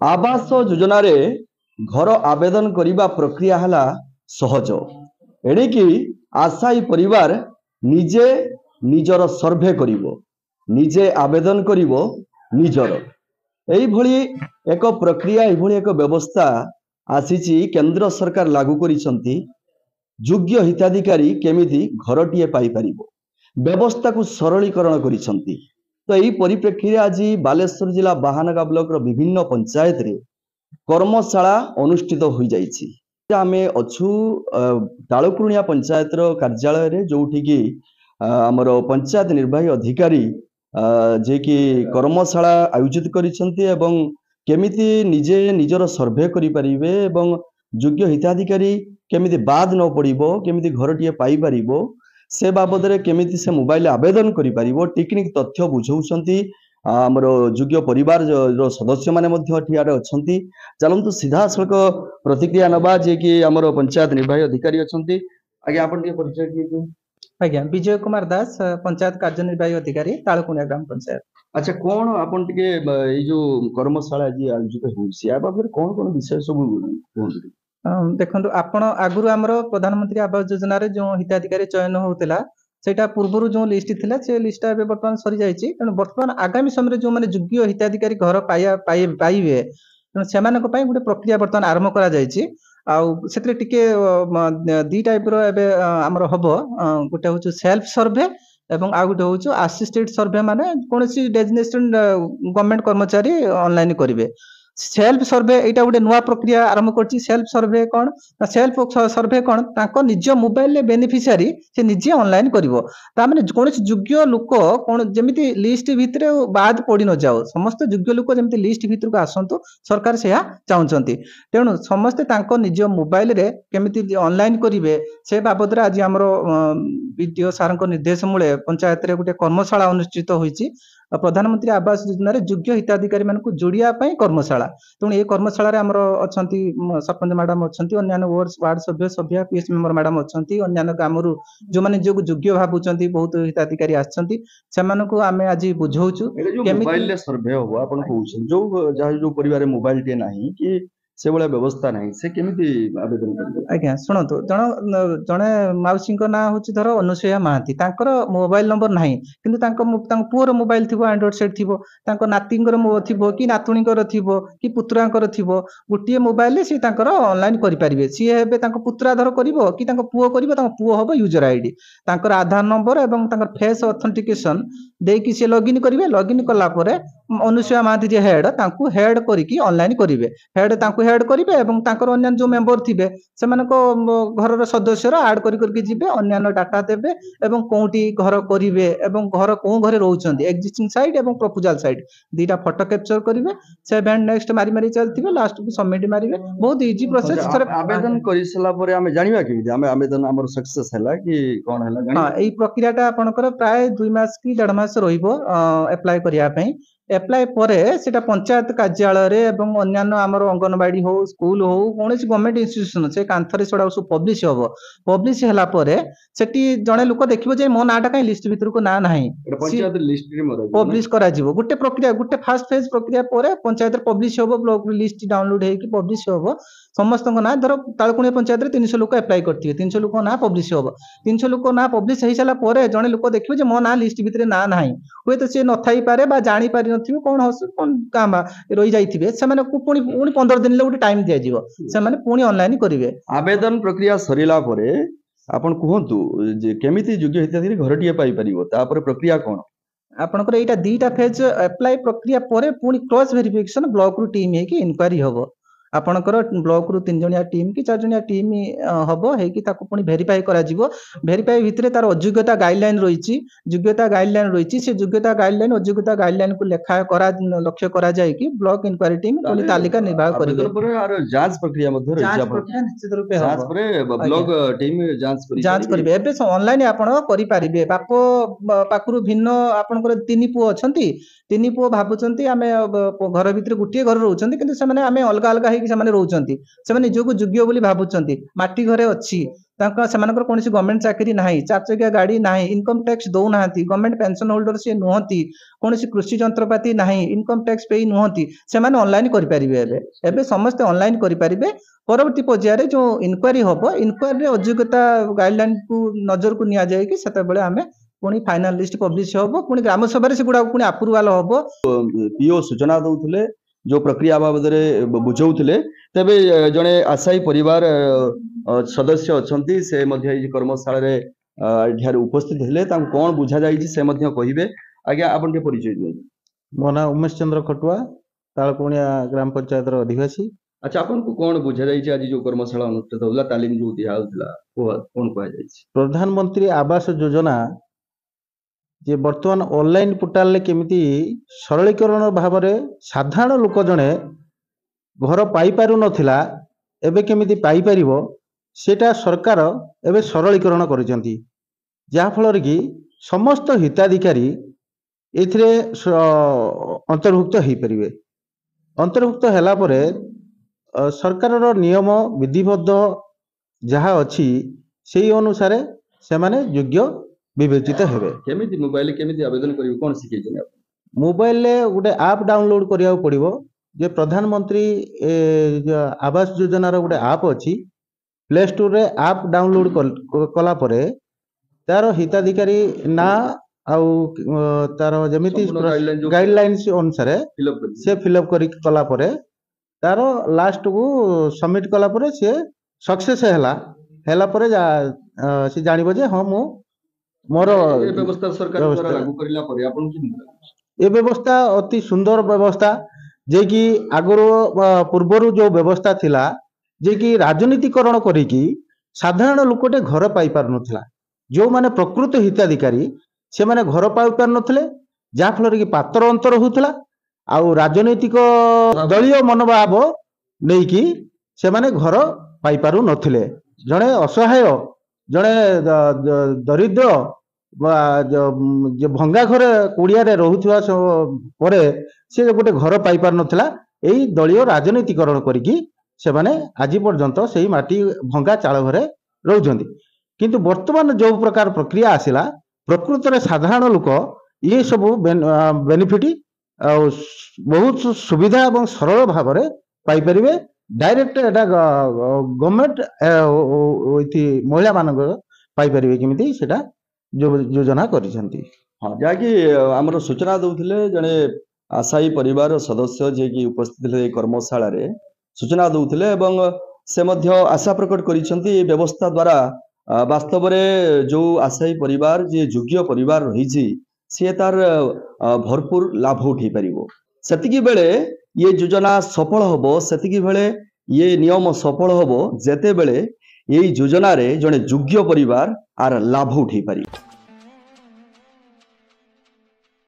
आवास योजना रे घर आवेदन करिबा प्रक्रिया हला सहज एणिकी आशायी परिवार निजे निजर सर्भे करिवो निजे आवेदन करिवो निजर एइभଳି एक प्रक्रिया एइभଳି एक व्यवस्था आसीची केंद्र सरकार लागू करिसंती योग्य हिताधिकारी केमिति घरटीए पाई परिबो व्यवस्था को सरलीकरण करिसंती। तो यही परिप्रेक्षी आज बालेश्वर जिला बाहानगा ब्लॉक रो विभिन्न पंचायत रे कर्मशाला अनुष्ठित हो जाइछि। आमे अछु तालुकुरुणिया पंचायत रो कार्यालय रे जोठी की हमर पंचायत निर्वाही अधिकारी जे कि कर्मशाला आयोजित करिसंती एवं केमिति निजे निजर सर्वे करि परिबे एवं योग्य हिताधिकारी केमिति बाद न पड़िबो केमिति घरटीए पाई परिबो से बाबद रे केमिति से मोबाइल आवेदन करि परिबो टेक्निक तथ्य बुझौसंती आमर योग्य परिवार जो सदस्य माने मध्य ठियारे अछंती। चलंतु सीधा सळक प्रतिक्रिया नबा जे कि हमर पंचायत निर्वाही अधिकारी अछंती। आगे आपण के परिचय दिए। आज्ञा विजय कुमार दास पंचायत कार्यनिर्वाही अधिकारी तालुकुणिया ग्राम पंचायत। अच्छा कौन आपण टिके ए जो कर्मशाला जी आयोजित होउसी आ बाबद कौन कौन विषय सब कोन देखो आपण आगुरु आमर प्रधानमंत्री आवास योजना रे जो हिताधिकारी चयन होउतला सेटा पूर्वरु जो लिस्ट थिला से लिस्ट एबे वर्तमान सरी जायछि तेणु वर्तमान आगामी समय जो माने योग्य हिताधिकारी घर पाइबे तेणु सेमानक पई गुटे प्रक्रिया वर्तमान आरंभ करा जायछि आउ सेतरे टिके दी टाइप रो एबे हमर हबो गुटे होछु सेल्फ सर्वे एवं आ गुटे होछु असिस्टेड सर्वे माने कोनसी डेजिग्नेशन गवर्नमेंट कर्मचारी ऑनलाइन करिवे। सेल्फ सर्वे एटा गोटे नुआ प्रक्रिया आरंभ करछि। सेल्फ सर्वे कोन सेल्फ सर्वे कोन ताको निज मोबाइल ले बेनिफिशियरी से निजे ऑनलाइन करिवो ता माने कोनसी योग्य लोक कोन जेमिति लिस्ट भितरे बाद पड़ी न जाओ समस्त योग्य लोक जेमिति लिस्ट भितर को आसंतु सरकार सेहा चाहुचंती तेणु समस्त ताको निज मोबाइल रे केमिति ऑनलाइन करिवे से बाबद रे आज हमरो वीडियो सारंको निर्देश मूले पंचायत रे गुटे कर्मशाला अनुष्ठित होईची प्रधानमंत्री आवास योजना रे योग्य हिताधिकारी मानकु जोड़िया पई कर्मशाला तेणु ये कर्मशाला रे हमरो अछंती सरपंच मैडम अछंती अन्यान्य वार्ड सभ्य सभ्य पीएस मेंबर मैडम अछंती अन्यान्य गामरु जो माने जो योग्य भाबुचंती बहुत हिताधिकारी आछंती सेमानकु आमे आज बुझौचु केमिति मोबाइल ले सर्वे हो आपण कहउछ जो परिवार मोबाइल टे नाही कि से बळे व्यवस्था नाही से केमिति आवेदन करबे। आज्ञा सुनतो जणे माउसी को ना होची धर अनुसया महांती तांकर मोबाइल नंबर नाही किंतु तांको पुअर मोबाइल थिबो एंड्रॉइड सेट थिबो तांको नातिंगर थिबो कि नातुणीकर थिबो कि पुत्रांकर थिबो गुटिए मोबाइल ले से तांकर ऑनलाइन करि परिबे सी हेबे तांको पुत्रा धर करिवो कि तांको पुओ करिवो तांको पुओ होबो यूजर आईडी तांकर आधार नंबर एवं तांकर फेस ऑथेंटिकेशन देकी से लॉगिन करिवे लॉगिन कला परे अनुसया महांती जे हेड तांको हेड करिकि ऑनलाइन करिवे हेड तांको हेड करिवे एवं तांकर अन्य जो मेंबर थिबे सेमानको घरर सदस्य ऐड करि जिबे अन्य डाटा देबे एवं कोउटी घर करिवे एवं घर को घरे रहउचंदी एक्जिस्टिंग साइट एवं प्रपोजल साइट दीटा फोटो कैप्चर करिवे सेव एंड नेक्स्ट मारी मारी चलथिबे लास्ट को सबमिट मारिवे बहुत इजी प्रोसेस थरे आवेदन करिसला परे हमें जानिबा कि हमें आवेदन हमर सक्सेस हैला कि कोन हैला जानि हां एई प्रक्रियाटा आपनकर प्राय 2 मास की 1.5 मास रहिबो अप्लाई करिया पई एप्लाई परे सेटा पंचायत कार्यालय रे एवं अन्यान्य हमर अंगनवाड़ी हो स्कूल हो कोनसी गवर्नमेंट इंस्टीट्यूशन से कांथरे सेडा सब पब्लिश होबो पब्लिश हैला परे सेटी जणे लोक देखिबो जे मो नाटा काई लिस्ट भीतर को ना नाही पंचायत लिस्ट रे मोर पब्लिश करा जिवो गुटे प्रक्रिया गुटे फास्ट फेज प्रक्रिया परे पंचायत रे पब्लिश होबो ब्लॉक लिस्ट डाउनलोड हे कि पब्लिश होबो समस्त को ना धर तालुकुणी पंचायत रे 300 लोक अप्लाई करथिबे 300 लोक ना पब्लिश होबो 300 लोक ना पब्लिश हेइ साला परे जणे लोक देखिबो जे मो ना लिस्ट भीतर ना नाही होय तो से न थाई पारे बा जानि पारि नथिबे कोन हस कोन कामा रहि जाइथिबे से माने को पुनी 15 दिन ले गुटे टाइम दिया जिवो से माने पुनी ऑनलाइन करिवे। आवेदन प्रक्रिया सरिला परे आपण कहंतु जे केमिति योग्य हिताधिकारी घरटिए पाई परिबो तापर प्रक्रिया कोन आपनकर एटा दीटा फेज अप्लाई प्रक्रिया परे पुनी क्रॉस वेरिफिकेशन ब्लॉक रु टीम हे कि इंक्वायरी होबो आपनकर ब्लॉक रु 3 जणिया टीम कि 4 जणिया टीम हबो हे कि ताको पुनी वेरीफाई करा जिवो वेरीफाई भितरे तार अयोग्यता गाइडलाइन रहिछि योग्यता गाइडलाइन रहिछि से योग्यता गाइडलाइन अयोग्यता गाइडलाइन को लेखा करा लक्ष्य करा जाय कि ब्लॉक इंक्वायरी टीम पुनी तालिका निर्वाह करिवे परे आर जांच प्रक्रिया मध्ये रहि जांच प्रक्रिया निश्चित रूपे हो जांच परे ब्लॉक टीम जांच करिवे एबे ऑनलाइन आपण करि पारिबे बापो पाकुरु भिन्न आपनकर 3 पुओ अछंती 3 पुओ भाबुचंती आमे घर भितर गुटिए घर रहउचंती किंतु से माने आमे अलग अलग ହେଇକି ସେମାନେ ରହୁଛନ୍ତି, ସେମାନେ ନିଜକୁ ଯୋଗ୍ୟ ବୋଲି ଭାବୁଛନ୍ତି, ମାଟି ଘରେ ଅଛି, ସେମାନଙ୍କର କୌଣସି ଗଭର୍ଣ୍ଣମେଣ୍ଟ ଚାକିରି ନାହିଁ, 4 ଚକିଆ ଗାଡି ନାହିଁ, ଇନକମ ଟ୍ୟାକ୍ସ ଦଉନାହାନ୍ତି, ଗଭର୍ଣ୍ଣମେଣ୍ଟ ପେନସନ ହୋଲ୍ଡର ସିଏ ନୁହନ୍ତି, କୌଣସି କୃଷି ଯନ୍ତ୍ରପାତି ନାହିଁ, ଇନକମ ଟ୍ୟାକ୍ସ ପେଇ ନୁହନ୍ତି, ସେମାନେ ଅନଲାଇନ କରିପାରିବେ। ଏବେ ଏବେ ସମସ୍ତେ ଅନଲାଇନ କରିପାରିବେ। ପରବର୍ତ୍ତୀ ପର୍ଯ୍ୟାୟରେ ଯୋଉ ଇନକ୍ୱାରି ହବ, ଇନକ୍ୱାରିରେ ଅଯୋଗ୍ୟତା ଗାଇଡଲାଇନ କୁ ନଜରକୁ ନିଆଯାଇକି ସେତେବେଳେ ଆମେ ପୁଣି ଫାଇନାଲ ଲିଷ୍ଟ ପବ୍ଲିଶ ହବ, ପୁଣି ଗ୍ରାମ ସଭାରେ ସେଗୁଡା ପୁଣି ଆପ୍ରୁଭାଲ ହବ। ପିଓ ସୂଚନା ଦଉଥିଲେ, ଯୋଉ ପ୍ରକ୍ରିୟା ବାବଦରେ ବୁଝଉଥିଲେ, ତେବେ ଜଣେ ଆଶାୟୀ ପରିବାର ସଦସ୍ୟ ଅଛନ୍ତି, ସେ ମଧ୍ୟ ଏଇ କର୍ମଶାଳାରେ ଏଠାରେ ଉପସ୍ଥିତ ହେଲେ, ତାଙ୍କୁ କଣ ବୁଝା ଯାଇଛି ସେ ମଧ୍ୟ କହିବେ। ଆଜ୍ଞା, ଆପଣ ଟିକେ ପରିଚୟ ଦିଅନ୍ତୁ। ମୋ ନାଁ ଉମେଶ ଚନ୍ଦ୍ର ଖଟୁଆ, ତାଳକୁଣିଆ ଗ୍ରାମ ପଞ୍ଚାୟତର ଅଧିବାସୀ। ଆଚ୍ଛା, ଆପଣଙ୍କୁ କଣ ବୁଝା ଯାଇଛି ଆଜି ଯୋଉ କର୍ମଶାଳା ଅନୁଷ୍ଠିତ ହଉଥିଲା, ତାଲିମ ଯୋଉ ଦିଆହଉଥିଲା, କଣ କୁହାଯାଇଛି? ପ୍ରଧାନମନ୍ତ୍ରୀ ଆବାସ ଯୋଜନା ଯେ ବର୍ତ୍ତମାନ ଅନଲାଇନ ପୋର୍ଟାଲରେ କେମିତି ସରଳୀକରଣ ଭାବରେ ସାଧାରଣ ଲୋକ ଜଣେ ଘର ପାଇପାରୁନଥିଲା, ଏବେ କେମିତି ପାଇପାରିବ, ସେଟା ସରକାର ଏବେ ସରଳୀକରଣ କରିଛନ୍ତି। ଯାହାଫଳରେ କି ସମସ୍ତ ହିତାଧିକାରୀ ଏଥିରେ ଅନ୍ତର୍ଭୁକ୍ତ ହେଇପାରିବେ। ଅନ୍ତର୍ଭୁକ୍ତ ହେଲା ପରେ ସରକାରର ନିୟମ ବିଧିବଦ୍ଧ ଯାହା ଅଛି ସେଇ ଅନୁସାରେ ସେମାନେ ଯୋଗ୍ୟ ବିବେଚିତ ହେବେ। କେମିତି ମୋବାଇଲ କେମିତି ଆବେଦନ କରିବେ, କଣ ଶିଖେଇଛନ୍ତି ଆପଣ? ମୋବାଇଲରେ ଗୋଟେ ଆପ୍ ଡାଉନଲୋଡ କରିବାକୁ ପଡିବ, ଯେ ପ୍ରଧାନମନ୍ତ୍ରୀ ଆବାସ ଯୋଜନାର ଗୋଟେ ଆପ୍ ଅଛି। ପ୍ଲେ ଷ୍ଟୋରରେ ଆପ୍ ଡାଉନଲୋଡ କଲା ପରେ ତାର ହିତାଧିକାରୀ ନାଁ ଆଉ ତାର ଯେମିତି ଗାଇଡଲାଇନ୍ସ ଅନୁସାରେ ସେ ଫିଲ୍ଅପ୍ କରି କଲା ପରେ ତାର ଲାଷ୍ଟକୁ ସବମିଟ୍ କଲା ପରେ ସେ ସକ୍ସେସ୍ ହେଲା ପରେ ସେ ଜାଣିବ ଯେ ହଁ ମୁଁ ମୋର ଏ ବ୍ୟବସ୍ଥା ସରକାର ଦ୍ୱାରା ଲାଗୁ କରିଲା ପରେ ଆପଣ କେମିତି ଲାଗୁଛି? ଏ ବ୍ୟବସ୍ଥା ଅତି ସୁନ୍ଦର ବ୍ୟବସ୍ଥା, ଯେ କି ଆଗରୁ ପୂର୍ବରୁ ଯୋଉ ବ୍ୟବସ୍ଥା ଥିଲା, ଯେ କି ରାଜନୀତିକରଣ କରିକି ସାଧାରଣ ଲୋକଟେ ଘର ପାଇପାରୁନଥିଲା। ଯୋଉମାନେ ପ୍ରକୃତ ହିତାଧିକାରୀ ସେମାନେ ଘର ପାଇପାରୁନଥିଲେ, ଯାହାଫଳରେ କି ପାତର ଅନ୍ତର ହଉଥିଲା, ଆଉ ରାଜନୈତିକ ଦଳୀୟ ମନୋଭାବ ନେଇକି ସେମାନେ ଘର ପାଇପାରୁନଥିଲେ। ଜଣେ ଅସହାୟ, ଜଣେ ଦରିଦ୍ର ବା ଭଙ୍ଗା ଘରେ କୁଡ଼ିଆରେ ରହୁଥିବା ପରେ ସେ ଗୋଟେ ଘର ପାଇପାରୁନଥିଲା। ଏଇ ଦଳୀୟ ରାଜନୀତିକରଣ କରିକି ସେମାନେ ଆଜି ପର୍ଯ୍ୟନ୍ତ ସେଇ ମାଟି ଭଙ୍ଗା ଚାଳ ଘରେ ରହୁଛନ୍ତି। କିନ୍ତୁ ବର୍ତ୍ତମାନ ଯୋଉ ପ୍ରକାର ପ୍ରକ୍ରିୟା ଆସିଲା, ପ୍ରକୃତରେ ସାଧାରଣ ଲୋକ ଇଏ ସବୁ ବେନିଫିଟ ଆଉ ବହୁତ ସୁବିଧା ଏବଂ ସରଳ ଭାବରେ ପାଇପାରିବେ। ଡାଇରେକ୍ଟ ଏଟା ଗଭର୍ଣ୍ଣମେଣ୍ଟ ମହିଳା ମାନଙ୍କର ପାଇପାରିବେ କେମିତି, ସେଟା ଯୋଜନା କରିଛନ୍ତି। ହଁ, ଯାହାକି ଆମର ସୂଚନା ଦଉଥିଲେ ଜଣେ ଆଶାୟୀ ପରିବାର ସଦସ୍ୟ ଯିଏକି ଉପସ୍ଥିତ ଥିଲେ ଏହି କର୍ମଶାଳାରେ ସୂଚନା ଦଉଥିଲେ, ଏବଂ ସେ ମଧ୍ୟ ଆଶା ପ୍ରକଟ କରିଛନ୍ତି ଏ ବ୍ୟବସ୍ଥା ଦ୍ୱାରା ବାସ୍ତବରେ ଯୋଉ ଆଶାୟୀ ପରିବାର, ଯିଏ ଯୋଗ୍ୟ ପରିବାର ରହିଛି, ସିଏ ତାର ଭରପୁର ଲାଭ ଉଠେଇ ପାରିବ। ସେତିକି ବେଳେ ଇଏ ଯୋଜନା ସଫଳ ହବ, ସେତିକି ବେଳେ ଇଏ ନିୟମ ସଫଳ ହବ ଯେତେବେଳେ ଏଇ ଯୋଜନାରେ ଜଣେ ଯୋଗ୍ୟ ପରିବାର ଆର ଲାଭ ଉଠେଇ ପାରିବ।